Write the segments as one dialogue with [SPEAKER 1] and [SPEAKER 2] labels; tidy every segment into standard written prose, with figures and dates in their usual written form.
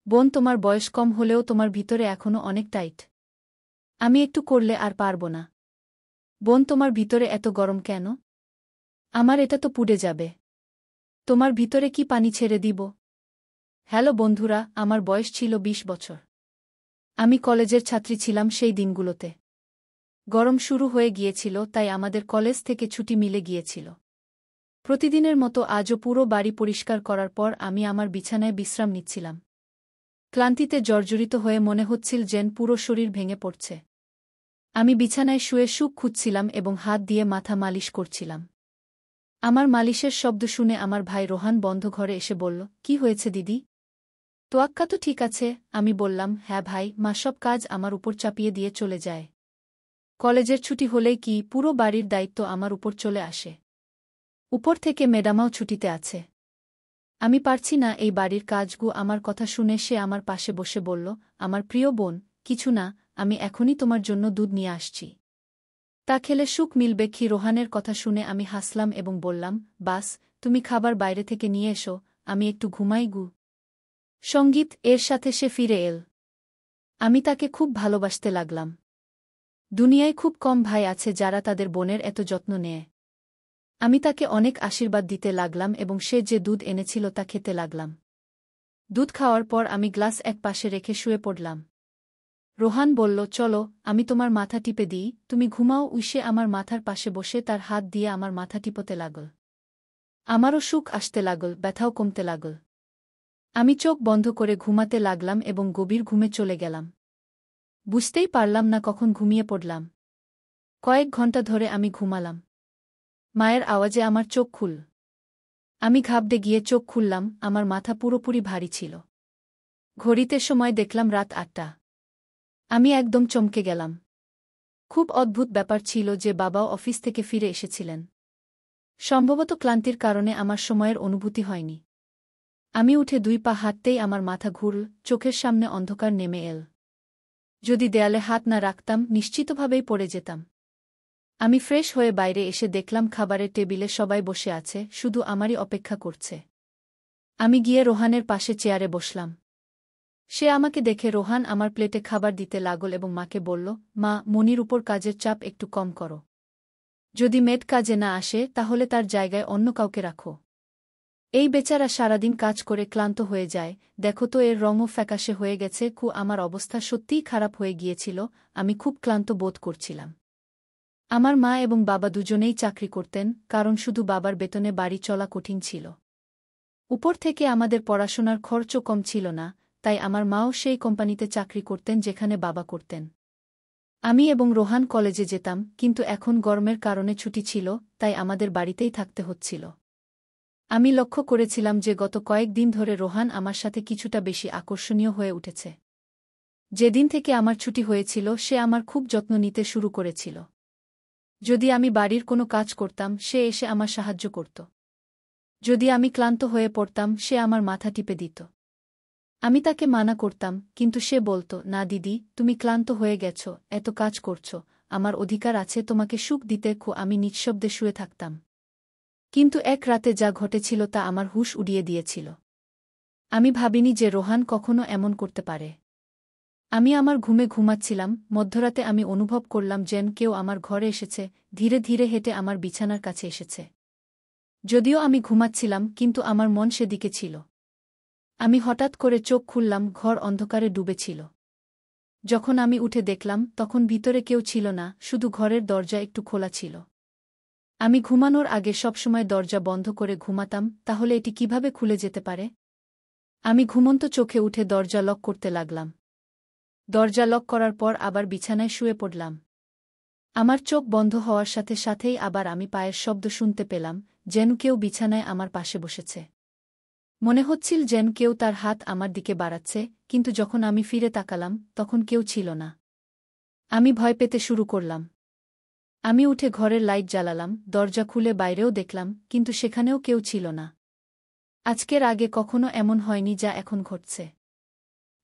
[SPEAKER 1] বোন, তোমার বয়স কম হলেও তোমার ভিতরে এখনো অনেক টাইট। আমি একটু করলে আর পারব না। বোন, তোমার ভিতরে এত গরম কেন? আমার এটা তো পুড়ে যাবে। তোমার ভিতরে কি পানি ছেড়ে দিব? হ্যালো বন্ধুরা, আমার বয়স ছিল ২০ বছর। আমি কলেজের ছাত্রী ছিলাম সেই দিনগুলোতে। গরম শুরু হয়ে গিয়েছিল, তাই আমাদের কলেজ থেকে ছুটি মিলে গিয়েছিল। প্রতিদিনের মতো আজও পুরো বাড়ি পরিষ্কার করার পর আমি আমার বিছানায় বিশ্রাম নিচ্ছিলাম। ক্লান্তিতে জর্জরিত হয়ে মনে হচ্ছিল যেন পুরো শরীর ভেঙে পড়ছে। আমি বিছানায় শুয়ে সুখ খুঁজছিলাম এবং হাত দিয়ে মাথা মালিশ করছিলাম। আমার মালিশের শব্দ শুনে আমার ভাই রোহান বন্ধ ঘরে এসে বলল, কি হয়েছে দিদি? তোয়াক্কা তো ঠিক আছে, আমি বললাম। হ্যাঁ ভাই, মা সব কাজ আমার উপর চাপিয়ে দিয়ে চলে যায়। কলেজের ছুটি হলেই কি পুরো বাড়ির দায়িত্ব আমার উপর চলে আসে। উপর থেকে ম্যাডামাও ছুটিতে আছে। আমি পারছি না এই বাড়ির কাজগু। আমার কথা শুনে সে আমার পাশে বসে বলল, আমার প্রিয় বোন, কিছু না, আমি এখনই তোমার জন্য দুধ নিয়ে আসছি। তা খেলে সুখ মিলবে কি? রোহানের কথা শুনে আমি হাসলাম এবং বললাম, বাস, তুমি খাবার বাইরে থেকে নিয়ে এসো, আমি একটু ঘুমাই গু। সঙ্গীত এর সাথে সে ফিরে এল। আমি তাকে খুব ভালোবাসতে লাগলাম। দুনিয়ায় খুব কম ভাই আছে যারা তাদের বোনের এত যত্ন নেয়। আমি তাকে অনেক আশীর্বাদ দিতে লাগলাম এবং সে যে দুধ এনেছিল তা খেতে লাগলাম। দুধ খাওয়ার পর আমি গ্লাস এক পাশে রেখে শুয়ে পড়লাম। রোহান বলল, চলো, আমি তোমার মাথা টিপে দিই, তুমি ঘুমাও। উইসে আমার মাথার পাশে বসে তার হাত দিয়ে আমার মাথা টিপতে লাগল। আমারও সুখ আসতে লাগল, ব্যথাও কমতে লাগল। আমি চোখ বন্ধ করে ঘুমাতে লাগলাম এবং গভীর ঘুমে চলে গেলাম। বুঝতেই পারলাম না কখন ঘুমিয়ে পড়লাম। কয়েক ঘন্টা ধরে আমি ঘুমালাম। মায়ের আওয়াজে আমার চোখ খুল। আমি ঘাবড়ে গিয়ে চোখ খুললাম, আমার মাথা পুরোপুরি ভারী ছিল। ঘড়িতে সময় দেখলাম রাত ৮টা। আমি একদম চমকে গেলাম। খুব অদ্ভুত ব্যাপার ছিল যে বাবাও অফিস থেকে ফিরে এসেছিলেন। সম্ভবত ক্লান্তির কারণে আমার সময়ের অনুভূতি হয়নি। আমি উঠে ২ পা হাঁটতেই আমার মাথা ঘুরল, চোখের সামনে অন্ধকার নেমে এল। যদি দেয়ালে হাত না রাখতাম নিশ্চিতভাবেই পড়ে যেতাম। আমি ফ্রেশ হয়ে বাইরে এসে দেখলাম খাবারের টেবিলে সবাই বসে আছে, শুধু আমারই অপেক্ষা করছে। আমি গিয়ে রোহানের পাশে চেয়ারে বসলাম। সে আমাকে দেখে রোহান আমার প্লেটে খাবার দিতে লাগল এবং মাকে বলল, মা, মনির উপর কাজের চাপ একটু কম করো। যদি মেড কাজে না আসে তাহলে তার জায়গায় অন্য কাউকে রাখো। এই বেচারা সারাদিন কাজ করে ক্লান্ত হয়ে যায়, দেখো তো এর রঙও ফ্যাকাশে হয়ে গেছে। আমার অবস্থা সত্যিই খারাপ হয়ে গিয়েছিল, আমি খুব ক্লান্ত বোধ করছিলাম। আমার মা এবং বাবা দুজনেই চাকরি করতেন, কারণ শুধু বাবার বেতনে বাড়ি চলা কঠিন ছিল। উপর থেকে আমাদের পড়াশোনার খরচও কম ছিল না, তাই আমার মাও সেই কোম্পানিতে চাকরি করতেন যেখানে বাবা করতেন। আমি এবং রোহান কলেজে যেতাম, কিন্তু এখন গরমের কারণে ছুটি ছিল, তাই আমাদের বাড়িতেই থাকতে হচ্ছিল। আমি লক্ষ্য করেছিলাম যে গত কয়েক দিন ধরে রোহান আমার সাথে কিছুটা বেশি আকর্ষণীয় হয়ে উঠেছে। যেদিন থেকে আমার ছুটি হয়েছিল সে আমার খুব যত্ন নিতে শুরু করেছিল। যদি আমি বাড়ির কোনো কাজ করতাম সে এসে আমার সাহায্য করত। যদি আমি ক্লান্ত হয়ে পড়তাম সে আমার মাথা টিপে দিত। আমি তাকে মানা করতাম, কিন্তু সে বলত, না দিদি, তুমি ক্লান্ত হয়ে গেছ, এত কাজ করছ, আমার অধিকার আছে তোমাকে সুখ দিতে। আমি নিঃশব্দে শুয়ে থাকতাম। কিন্তু এক রাতে যা ঘটেছিল তা আমার হুঁশ উড়িয়ে দিয়েছিল। আমি ভাবিনি যে রোহান কখনো এমন করতে পারে। আমি আমার ঘুমে ঘুমাচ্ছিলাম, মধ্যরাতে আমি অনুভব করলাম যেন কেউ আমার ঘরে এসেছে, ধীরে ধীরে হেঁটে আমার বিছানার কাছে এসেছে। যদিও আমি ঘুমাচ্ছিলাম, কিন্তু আমার মন সেদিকে ছিল। আমি হঠাৎ করে চোখ খুললাম, ঘর অন্ধকারে ডুবেছিল। যখন আমি উঠে দেখলাম তখন ভিতরে কেউ ছিল না, শুধু ঘরের দরজা একটু খোলা ছিল। আমি ঘুমানোর আগে সবসময় দরজা বন্ধ করে ঘুমাতাম, তাহলে এটি কিভাবে খুলে যেতে পারে? আমি ঘুমন্ত চোখে উঠে দরজা লক করতে লাগলাম। দরজা লক করার পর আবার বিছানায় শুয়ে পড়লাম। আমার চোখ বন্ধ হওয়ার সাথে সাথেই আবার আমি পায়ের শব্দ শুনতে পেলাম, যেন কেউ বিছানায় আমার পাশে বসেছে। মনে হচ্ছিল যেন কেউ তার হাত আমার দিকে বাড়াচ্ছে, কিন্তু যখন আমি ফিরে তাকালাম তখন কেউ ছিল না। আমি ভয় পেতে শুরু করলাম। আমি উঠে ঘরের লাইট জ্বালালাম, দরজা খুলে বাইরেও দেখলাম, কিন্তু সেখানেও কেউ ছিল না। আজকের আগে কখনো এমন হয়নি যা এখন ঘটছে।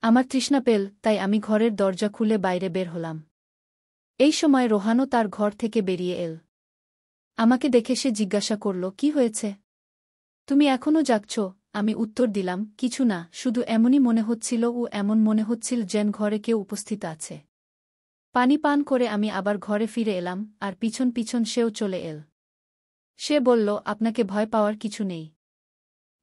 [SPEAKER 1] আমার তৃষ্ণা পেল, তাই আমি ঘরের দরজা খুলে বাইরে বের হলাম। এই সময় রোহানও তার ঘর থেকে বেরিয়ে এল। আমাকে দেখে সে জিজ্ঞাসা করল, কি হয়েছে? তুমি এখনও জাগছ? আমি উত্তর দিলাম, কিছু না, শুধু এমনই মনে হচ্ছিল ও এমন মনে হচ্ছিল যেন ঘরে কেউ উপস্থিত আছে। পানি পান করে আমি আবার ঘরে ফিরে এলাম, আর পিছন পিছন সেও চলে এল। সে বলল, আপনাকে ভয় পাওয়ার কিছু নেই।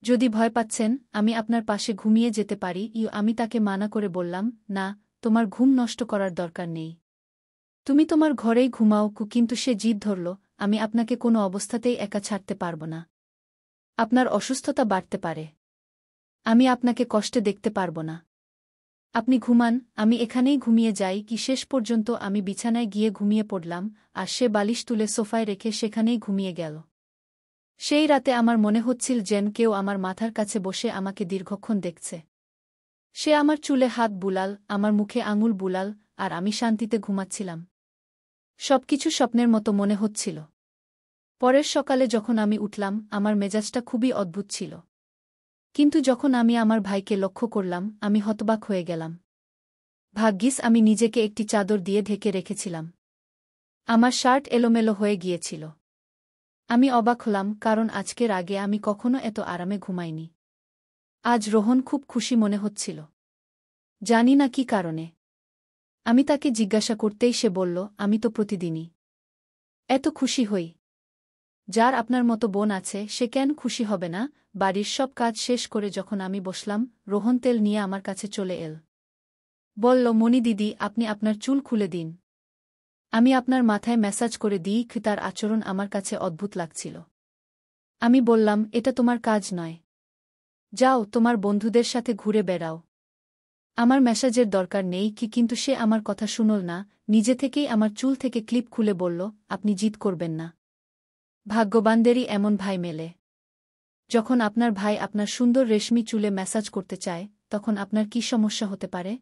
[SPEAKER 1] যদি ভয় পাচ্ছেন, আমি আপনার পাশে ঘুমিয়ে যেতে পারি। আমি তাকে মানা করে বললাম, না, তোমার ঘুম নষ্ট করার দরকার নেই। তুমি তোমার ঘরেই ঘুমাও। কিন্তু সে জিদ ধরল, আমি আপনাকে কোনো অবস্থাতেই একা ছাড়তে পারব না। আপনার অসুস্থতা বাড়তে পারে। আমি আপনাকে কষ্টে দেখতে পারব না। আপনি ঘুমান, আমি এখানেই ঘুমিয়ে যাই। শেষ পর্যন্ত আমি বিছানায় গিয়ে ঘুমিয়ে পড়লাম, আর সে বালিশ তুলে সোফায় রেখে সেখানেই ঘুমিয়ে গেল। সেই রাতে আমার মনে হচ্ছিল যেন কেউ আমার মাথার কাছে বসে আমাকে দীর্ঘক্ষণ দেখছে। সে আমার চুলে হাত বুলাল, আমার মুখে আঙুল বুলাল, আর আমি শান্তিতে ঘুমাচ্ছিলাম। সবকিছু স্বপ্নের মতো মনে হচ্ছিল। পরের সকালে যখন আমি উঠলাম, আমার মেজাজটা খুবই অদ্ভুত ছিল। কিন্তু যখন আমি আমার ভাইকে লক্ষ্য করলাম, আমি হতবাক হয়ে গেলাম। ভাগ্যিস আমি নিজেকে একটি চাদর দিয়ে ঢেকে রেখেছিলাম। আমার শার্ট এলোমেলো হয়ে গিয়েছিল। আমি অবাক হলাম, কারণ আজকের আগে আমি কখনো এত আরামে ঘুমাইনি। আজ রোহন খুব খুশি মনে হচ্ছিল। জানি না কি কারণে। আমি তাকে জিজ্ঞাসা করতেই সে বলল, আমি তো প্রতিদিনই এত খুশি হই। যার আপনার মতো বোন আছে সে কেন খুশি হবে না? বাড়ির সব কাজ শেষ করে যখন আমি বসলাম, রোহন তেল নিয়ে আমার কাছে চলে এল। বলল, মনি দিদি, আপনি আপনার চুল খুলে দিন। আমি আপনার মাথায় ম্যাসাজ করে দিই। তার আচরণ আমার কাছে অদ্ভুত লাগছিল। আমি বললাম, এটা তোমার কাজ নয়। যাও, তোমার বন্ধুদের সাথে ঘুরে বেড়াও। আমার ম্যাসাজের দরকার নেই। কিন্তু সে আমার কথা শুনল না, নিজে থেকেই আমার চুল থেকে ক্লিপ খুলে বলল, আপনি জিদ করবেন না। ভাগ্যবানদেরই এমন ভাই মেলে। যখন আপনার ভাই আপনার সুন্দর রেশমি চুলে ম্যাসাজ করতে চায়, তখন আপনার কি সমস্যা হতে পারে?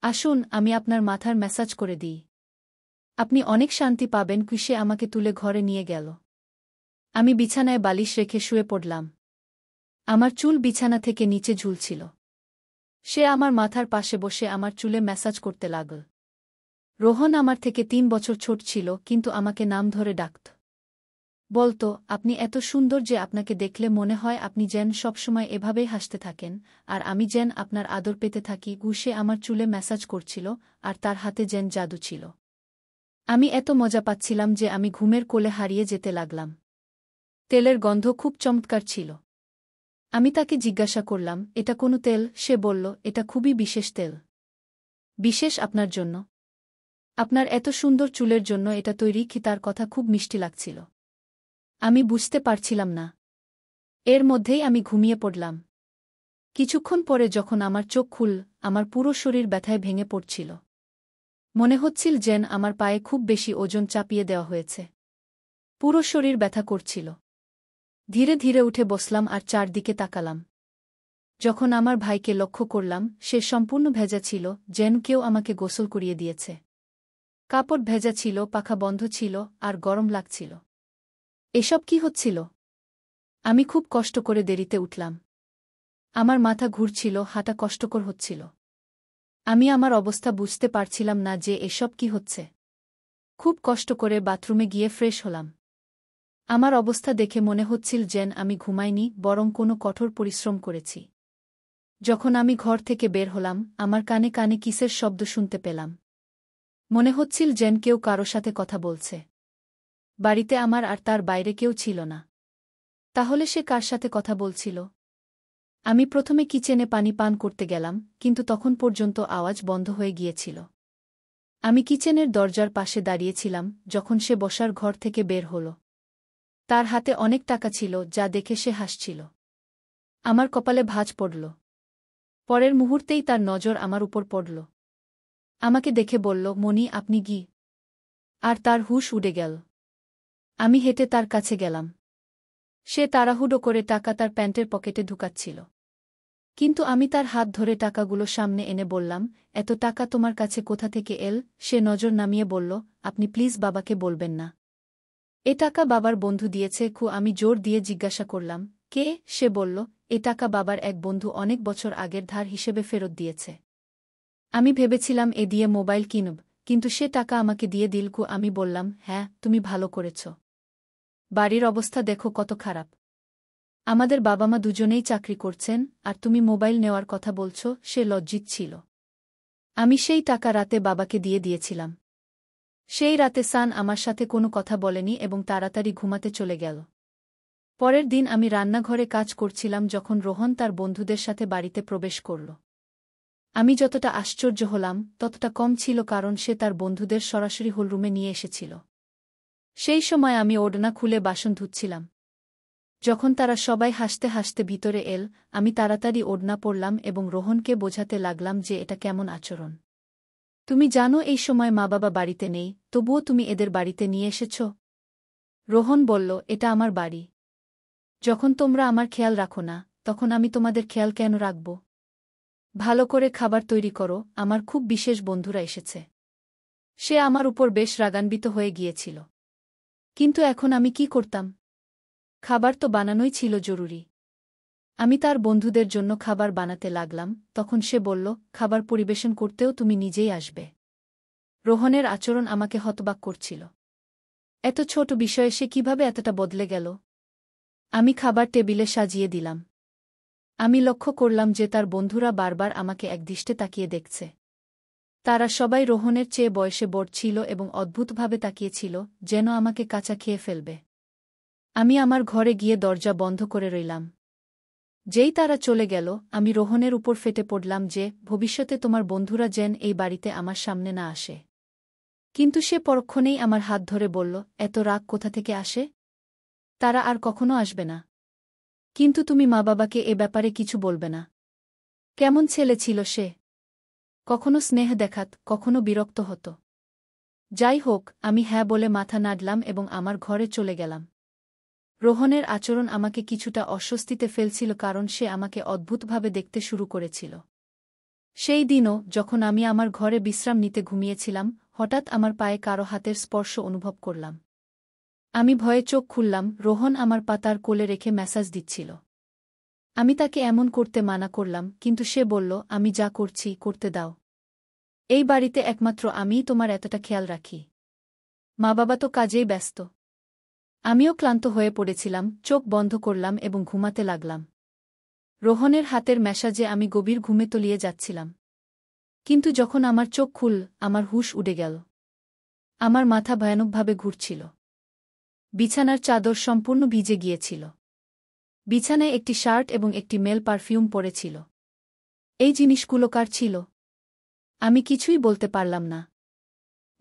[SPEAKER 1] আসুন, আমি আপনার মাথার ম্যাসাজ করে দিই। আপনি অনেক শান্তি পাবেন। সে আমাকে তুলে ঘরে নিয়ে গেল। আমি বিছানায় বালিশ রেখে শুয়ে পড়লাম। আমার চুল বিছানা থেকে নিচে ঝুলছিল। সে আমার মাথার পাশে বসে আমার চুলে ম্যাসাজ করতে লাগল। রোহন আমার থেকে 3 বছর ছোট ছিল, কিন্তু আমাকে নাম ধরে ডাকত। বলতো, আপনি এত সুন্দর যে আপনাকে দেখলে মনে হয় আপনি যেন সবসময় এভাবেই হাসতে থাকেন, আর আমি যেন আপনার আদর পেতে থাকি। সে আমার চুলে ম্যাসাজ করছিল, আর তার হাতে যেন জাদু ছিল। আমি এত মজা পাচ্ছিলাম যে আমি ঘুমের কোলে হারিয়ে যেতে লাগলাম। তেলের গন্ধ খুব চমৎকার ছিল। আমি তাকে জিজ্ঞাসা করলাম, এটা কোনো তেল? সে বলল, এটা খুবই বিশেষ তেল। বিশেষ আপনার জন্য? আপনার এত সুন্দর চুলের জন্য এটা তৈরি। তার কথা খুব মিষ্টি লাগছিল। আমি বুঝতে পারছিলাম না। এর মধ্যেই আমি ঘুমিয়ে পড়লাম। কিছুক্ষণ পরে যখন আমার চোখ খুল, আমার পুরো শরীর ব্যথায় ভেঙে পড়ছিল। মনে হচ্ছিল যেন আমার পায়ে খুব বেশি ওজন চাপিয়ে দেওয়া হয়েছে। পুরো শরীর ব্যথা করছিল। ধীরে ধীরে উঠে বসলাম আর চারদিকে তাকালাম। যখন আমার ভাইকে লক্ষ্য করলাম, সে সম্পূর্ণ ভেজা ছিল, যেন কেউ আমাকে গোসল করিয়ে দিয়েছে। কাপড় ভেজা ছিল, পাখা বন্ধ ছিল, আর গরম লাগছিল। এসব কি হচ্ছিল? আমি খুব কষ্ট করে দেরিতে উঠলাম। আমার মাথা ঘুরছিল, হাঁটা কষ্টকর হচ্ছিল। আমি আমার অবস্থা বুঝতে পারছিলাম না যে এসব কি হচ্ছে। খুব কষ্ট করে বাথরুমে গিয়ে ফ্রেশ হলাম। আমার অবস্থা দেখে মনে হচ্ছিল যেন আমি ঘুমাইনি, বরং কোনো কঠোর পরিশ্রম করেছি। যখন আমি ঘর থেকে বের হলাম, আমার কানে কানে কিসের শব্দ শুনতে পেলাম। মনে হচ্ছিল যেন কেউ কারো সাথে কথা বলছে। বাড়িতে আমার আর তার বাইরে কেউ ছিল না। তাহলে সে কার সাথে কথা বলছিল? আমি প্রথমে কিচেনে পানি পান করতে গেলাম, কিন্তু তখন পর্যন্ত আওয়াজ বন্ধ হয়ে গিয়েছিল। আমি কিচেনের দরজার পাশে দাঁড়িয়েছিলাম যখন সে বসার ঘর থেকে বের হল। তার হাতে অনেক টাকা ছিল, যা দেখে সে হাসছিল। আমার কপালে ভাঁজ পড়ল। পরের মুহূর্তেই তার নজর আমার উপর পড়ল। আমাকে দেখে বলল, মনি, আপনি কি? আর তার হুঁশ উড়ে গেল। আমি হেঁটে তার কাছে গেলাম। সে তাড়াহুড়ো করে টাকা তার প্যান্টের পকেটে ঢুকাচ্ছিল। কিন্তু আমি তার হাত ধরে টাকাগুলো সামনে এনে বললাম, এত টাকা তোমার কাছে কোথা থেকে এল? সে নজর নামিয়ে বলল, আপনি প্লিজ বাবাকে বলবেন না। এ টাকা বাবার বন্ধু দিয়েছে। আমি জোর দিয়ে জিজ্ঞাসা করলাম, কে? সে বলল, এ টাকা বাবার এক বন্ধু অনেক বছর আগের ধার হিসেবে ফেরত দিয়েছে। আমি ভেবেছিলাম এ দিয়ে মোবাইল কিনব, কিন্তু সে টাকা আমাকে দিয়ে দিল। আমি বললাম, হ্যাঁ, তুমি ভালো করেছ। বাড়ির অবস্থা দেখো কত খারাপ। আমাদের বাবা মা দুজনেই চাকরি করছেন, আর তুমি মোবাইল নেওয়ার কথা বলছ। সে লজ্জিত ছিল। আমি সেই টাকা রাতে বাবাকে দিয়ে দিয়েছিলাম। সেই রাতে সান আমার সাথে কোনো কথা বলেনি এবং তাড়াতাড়ি ঘুমাতে চলে গেল। পরের দিন আমি রান্নাঘরে কাজ করছিলাম যখন রোহন তার বন্ধুদের সাথে বাড়িতে প্রবেশ করল। আমি যতটা আশ্চর্য হলাম ততটা কম ছিল, কারণ সে তার বন্ধুদের সরাসরি হলরুমে নিয়ে এসেছিল। সেই সময় আমি ওড়না খুলে বাসন ধুচ্ছিলাম। যখন তারা সবাই হাসতে হাসতে ভিতরে এল, আমি তাড়াতাড়ি ওড়না পরলাম এবং রোহনকে বোঝাতে লাগলাম যে এটা কেমন আচরণ। তুমি জানো এই সময় মা বাবা বাড়িতে নেই, তবুও তুমি এদের বাড়িতে নিয়ে এসেছ। রোহন বলল, এটা আমার বাড়ি। যখন তোমরা আমার খেয়াল রাখো না, তখন আমি তোমাদের খেয়াল কেন রাখব? ভালো করে খাবার তৈরি করো, আমার খুব বিশেষ বন্ধুরা এসেছে। সে আমার উপর বেশ রাগান্বিত হয়ে গিয়েছিল। কিন্তু এখন আমি কি করতাম? খাবার তো বানানোই ছিল জরুরি। আমি তার বন্ধুদের জন্য খাবার বানাতে লাগলাম। তখন সে বলল, খাবার পরিবেশন করতেও তুমি নিজেই আসবে। রোহনের আচরণ আমাকে হতবাক করছিল। এত ছোট বিষয়ে সে কিভাবে এতটা বদলে গেল? আমি খাবার টেবিলে সাজিয়ে দিলাম। আমি লক্ষ্য করলাম যে তার বন্ধুরা বারবার আমাকে একদৃষ্টে তাকিয়ে দেখছে। তারা সবাই রোহনের চেয়ে বয়সে বড় ছিল এবং অদ্ভুতভাবে তাকিয়েছিল, যেন আমাকে কাঁচা খেয়ে ফেলবে। আমি আমার ঘরে গিয়ে দরজা বন্ধ করে রইলাম। যেই তারা চলে গেল, আমি রোহনের উপর ফেটে পড়লাম যে ভবিষ্যতে তোমার বন্ধুরা যেন এই বাড়িতে আমার সামনে না আসে। কিন্তু সে পরক্ষণেই আমার হাত ধরে বলল, এত রাগ কোথা থেকে আসে? তারা আর কখনো আসবে না। কিন্তু তুমি মা বাবাকে এ ব্যাপারে কিছু বলবে না। কেমন ছেলে ছিল সে? কখনো স্নেহ দেখাত, কখনো বিরক্ত হতো। যাই হোক, আমি হ্যাঁ বলে মাথা নাড়লাম এবং আমার ঘরে চলে গেলাম। রোহনের আচরণ আমাকে কিছুটা অস্বস্তিতে ফেলছিল, কারণ সে আমাকে অদ্ভুতভাবে দেখতে শুরু করেছিল। সেই দিনও যখন আমি আমার ঘরে বিশ্রাম নিতে ঘুমিয়েছিলাম, হঠাৎ আমার পায়ে কারো হাতের স্পর্শ অনুভব করলাম। আমি ভয়ে চোখ খুললাম। রোহন আমার পাতার কোলে রেখে মেসাজ দিচ্ছিল। আমি তাকে এমন করতে মানা করলাম, কিন্তু সে বলল, আমি যা করছি করতে দাও। এই বাড়িতে একমাত্র আমিই তোমার এতটা খেয়াল রাখি। মা বাবা তো কাজেই ব্যস্ত। আমিও ক্লান্ত হয়ে পড়েছিলাম। চোখ বন্ধ করলাম এবং ঘুমাতে লাগলাম। রোহনের হাতের ম্যাসাজে আমি গভীর ঘুমে তলিয়ে যাচ্ছিলাম। কিন্তু যখন আমার চোখ খুল, আমার হুঁশ উড়ে গেল। আমার মাথা ভয়ানকভাবে ঘুরছিল। বিছানার চাদর সম্পূর্ণ ভিজে গিয়েছিল। বিছানায় একটি শার্ট এবং একটি মেল পারফিউম পড়েছিল। এই জিনিসগুলো কার ছিল? আমি কিছুই বলতে পারলাম না।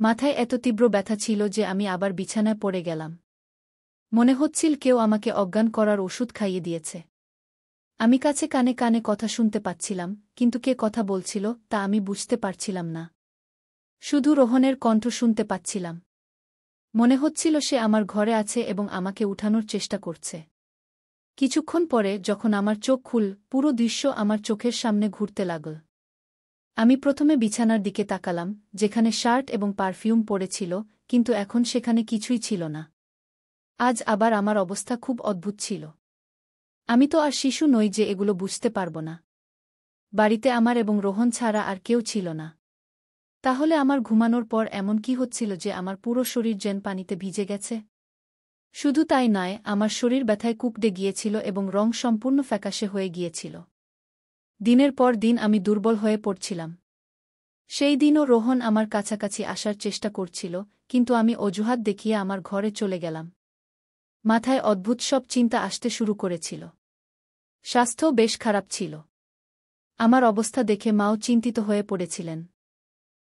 [SPEAKER 1] মাথায় এত তীব্র ব্যথা ছিল যে আমি আবার বিছানায় পড়ে গেলাম। মনে হচ্ছিল কেউ আমাকে অজ্ঞান করার ওষুধ খাইয়ে দিয়েছে। আমি কাছে কানে কানে কথা শুনতে পাচ্ছিলাম, কিন্তু কে কথা বলছিল তা আমি বুঝতে পারছিলাম না। শুধু রোহনের কণ্ঠ শুনতে পাচ্ছিলাম। মনে হচ্ছিল সে আমার ঘরে আছে এবং আমাকে উঠানোর চেষ্টা করছে। কিছুক্ষণ পরে যখন আমার চোখ খুল, পুরো দৃশ্য আমার চোখের সামনে ঘুরতে লাগল। আমি প্রথমে বিছানার দিকে তাকালাম, যেখানে শার্ট এবং পারফিউম পড়েছিল, কিন্তু এখন সেখানে কিছুই ছিল না। আজ আবার আমার অবস্থা খুব অদ্ভুত ছিল। আমি তো আর শিশু নই যে এগুলো বুঝতে পারব না। বাড়িতে আমার এবং রোহন ছাড়া আর কেউ ছিল না। তাহলে আমার ঘুমানোর পর এমন কি হচ্ছিল যে আমার পুরো শরীর যেন পানিতে ভিজে গেছে? শুধু তাই নয়, আমার শরীর ব্যথায় কুঁকড়ে গিয়েছিল এবং রং সম্পূর্ণ ফ্যাকাশে হয়ে গিয়েছিল। দিনের পর দিন আমি দুর্বল হয়ে পড়ছিলাম। সেই দিনও রোহন আমার কাছাকাছি আসার চেষ্টা করছিল, কিন্তু আমি অজুহাত দেখিয়ে আমার ঘরে চলে গেলাম। মাথায় অদ্ভুত সব চিন্তা আসতে শুরু করেছিল। স্বাস্থ্যও বেশ খারাপ ছিল। আমার অবস্থা দেখে মাও চিন্তিত হয়ে পড়েছিলেন।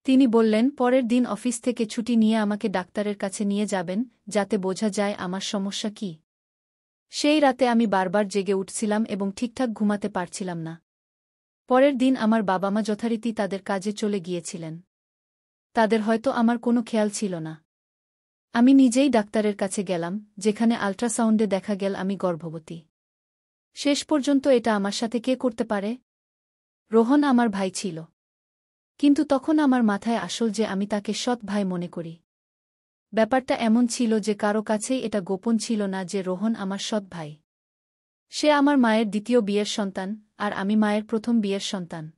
[SPEAKER 1] তিনি বললেন পরের দিন অফিস থেকে ছুটি নিয়ে আমাকে ডাক্তারের কাছে নিয়ে যাবেন, যাতে বোঝা যায় আমার সমস্যা কী। সেই রাতে আমি বারবার জেগে উঠছিলাম এবং ঠিকঠাক ঘুমাতে পারছিলাম না। পরের দিন আমার বাবা মা যথারীতি তাদের কাজে চলে গিয়েছিলেন। তাদের হয়তো আমার কোনো খেয়াল ছিল না। আমি নিজেই ডাক্তারের কাছে গেলাম, যেখানে আল্ট্রাসাউন্ডে দেখা গেল আমি গর্ভবতী। শেষ পর্যন্ত এটা আমার সাথে কে করতে পারে? রোহন আমার ভাই ছিল। কিন্তু তখন আমার মাথায় আসল যে আমি তাকে সৎ ভাই মনে করি। ব্যাপারটা এমন ছিল যে কারো কাছেই এটা গোপন ছিল না যে রোহন আমার সৎ ভাই। সে আমার মায়ের দ্বিতীয় বিয়ের সন্তান, আর আমি মায়ের প্রথম বিয়ের সন্তান।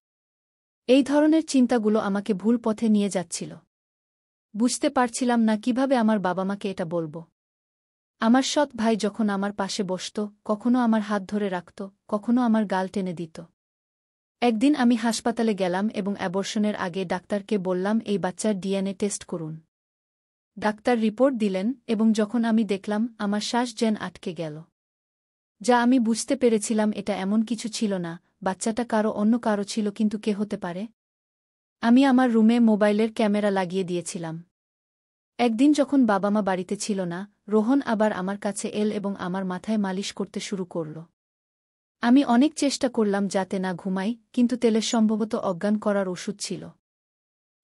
[SPEAKER 1] এই ধরনের চিন্তাগুলো আমাকে ভুল পথে নিয়ে যাচ্ছিল। বুঝতে পারছিলাম না কিভাবে আমার বাবা মাকে এটা বলবো। আমার সৎ ভাই যখন আমার পাশে বসত, কখনো আমার হাত ধরে রাখত, কখনো আমার গাল টেনে দিত। একদিন আমি হাসপাতালে গেলাম এবং অ্যাবর্শনের আগে ডাক্তারকে বললাম এই বাচ্চার ডিএনএ টেস্ট করুন। ডাক্তার রিপোর্ট দিলেন এবং যখন আমি দেখলাম আমার শ্বাস যেন আটকে গেল। যা আমি বুঝতে পেরেছিলাম এটা এমন কিছু ছিল না, বাচ্চাটা অন্য কারো ছিল, কিন্তু কে হতে পারে? আমি আমার রুমে মোবাইলের ক্যামেরা লাগিয়ে দিয়েছিলাম। একদিন যখন বাবা মা বাড়িতে ছিল না, রোহন আবার আমার কাছে এল এবং আমার মাথায় মালিশ করতে শুরু করল। আমি অনেক চেষ্টা করলাম যাতে না ঘুমাই, কিন্তু তেলের সম্ভবত অজ্ঞান করার ওষুধ ছিল।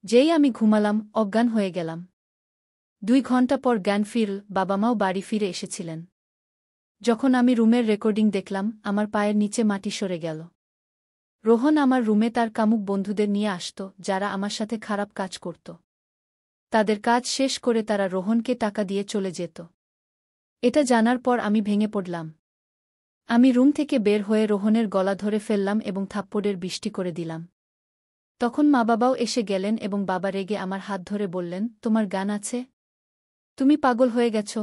[SPEAKER 1] যেই আমি ঘুমালাম, অজ্ঞান হয়ে গেলাম। 2 ঘণ্টা পর জ্ঞান ফিরল, বাবা মাও বাড়ি ফিরে এসেছিলেন। যখন আমি রুমের রেকর্ডিং দেখলাম, আমার পায়ের নিচে মাটি সরে গেল। রোহন আমার রুমে তার কামুক বন্ধুদের নিয়ে আসত, যারা আমার সাথে খারাপ কাজ করত। তাদের কাজ শেষ করে তারা রোহনকে টাকা দিয়ে চলে যেত। এটা জানার পর আমি ভেঙে পড়লাম। আমি রুম থেকে বের হয়ে রোহনের গলা ধরে ফেললাম এবং থাপ্পড়ের বৃষ্টি করে দিলাম। তখন মা বাবাও এসে গেলেন এবং বাবা রেগে আমার হাত ধরে বললেন, তোমার জ্ঞান আছে? তুমি পাগল হয়ে গেছ?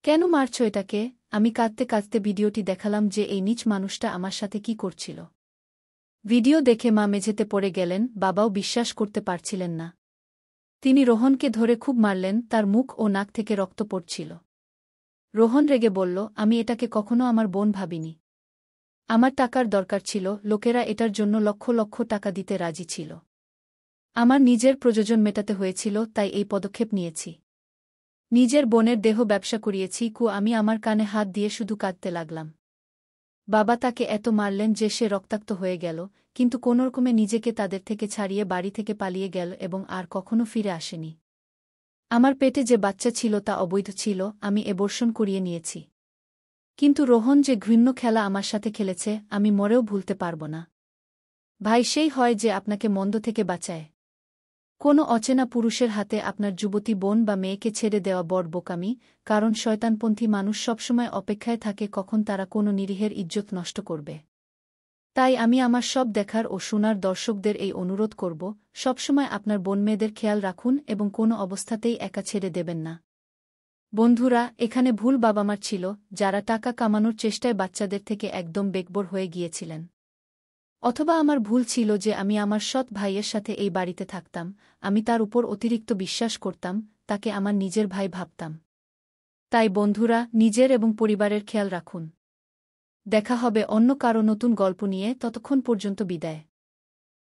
[SPEAKER 1] কেন মারছ এটাকে? আমি কাঁদতে কাঁদতে ভিডিওটি দেখালাম যে এই নীচ মানুষটা আমার সাথে কি করছিল। ভিডিও দেখে মা মেঝেতে পড়ে গেলেন, বাবাও বিশ্বাস করতে পারছিলেন না। তিনি রোহনকে ধরে খুব মারলেন, তার মুখ ও নাক থেকে রক্ত পড়ছিল। রোহন রেগে বলল, আমি এটাকে কখনো আমার বোন ভাবিনি। আমার টাকার দরকার ছিল, লোকেরা এটার জন্য লক্ষ লক্ষ টাকা দিতে রাজি ছিল। আমার নিজের প্রয়োজন মেটাতে হয়েছিল, তাই এই পদক্ষেপ নিয়েছি। নিজের বোনের দেহ ব্যবসা করিয়েছি। আমি আমার কানে হাত দিয়ে শুধু কাঁদতে লাগলাম। বাবা তাকে এত মারলেন যে সে রক্তাক্ত হয়ে গেল, কিন্তু কোনোরকমে নিজেকে তাদের থেকে ছাড়িয়ে বাড়ি থেকে পালিয়ে গেল এবং আর কখনো ফিরে আসেনি। আমার পেটে যে বাচ্চা ছিল তা অবৈধ ছিল, আমি অ্যাবর্শন করিয়ে নিয়েছি। কিন্তু রোহন যে ঘৃণ্য খেলা আমার সাথে খেলেছে, আমি মরেও ভুলতে পারব না। ভাই সেই হয় যে আপনাকে মন্দ থেকে বাঁচায়। কোনো অচেনা পুরুষের হাতে আপনার যুবতী বোন বা মেয়েকে ছেড়ে দেওয়া বড় বোকামি, কারণ শয়তানপন্থী মানুষ সবসময় অপেক্ষায় থাকে কখন তারা কোনো নিরীহের ইজ্জত নষ্ট করবে। তাই আমি আমার সব দেখার ও শোনার দর্শকদের এই অনুরোধ করব, সবসময় আপনার বোন মেয়েদের খেয়াল রাখুন এবং কোনো অবস্থাতেই একা ছেড়ে দেবেন না। বন্ধুরা, এখানে ভুল বাবা মার ছিল, যারা টাকা কামানোর চেষ্টায় বাচ্চাদের থেকে একদম বেকবর হয়ে গিয়েছিলেন। অথবা আমার ভুল ছিল যে আমি আমার সৎ ভাইয়ের সাথে এই বাড়িতে থাকতাম, আমি তার উপর অতিরিক্ত বিশ্বাস করতাম, তাকে আমার নিজের ভাই ভাবতাম। তাই বন্ধুরা, নিজের এবং পরিবারের খেয়াল রাখুন। দেখা হবে অন্য কারো নতুন গল্প নিয়ে, ততক্ষণ পর্যন্ত বিদায়।